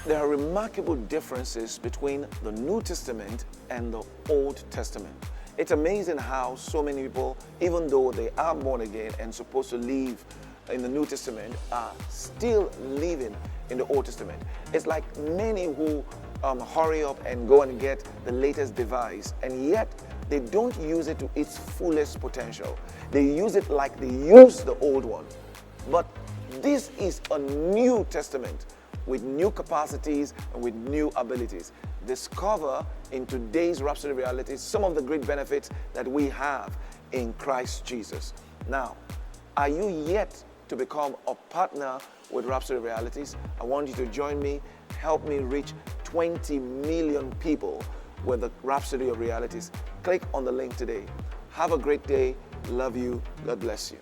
There are remarkable differences between the New Testament and the Old Testament. It's amazing how so many people, even though they are born again and supposed to live in the New Testament, are still living in the Old Testament. It's like many who hurry up and go and get the latest device, and yet they don't use it to its fullest potential. They use it like they use the old one. But this is a New Testament with new capacities and with new abilities. Discover in today's Rhapsody Realities some of the great benefits that we have in Christ Jesus. Now, are you yet to become a partner with Rhapsody Realities? I want you to join me, help me reach 20 million people with the Rhapsody of Realities. Click on the link today. Have a great day. Love you. God bless you.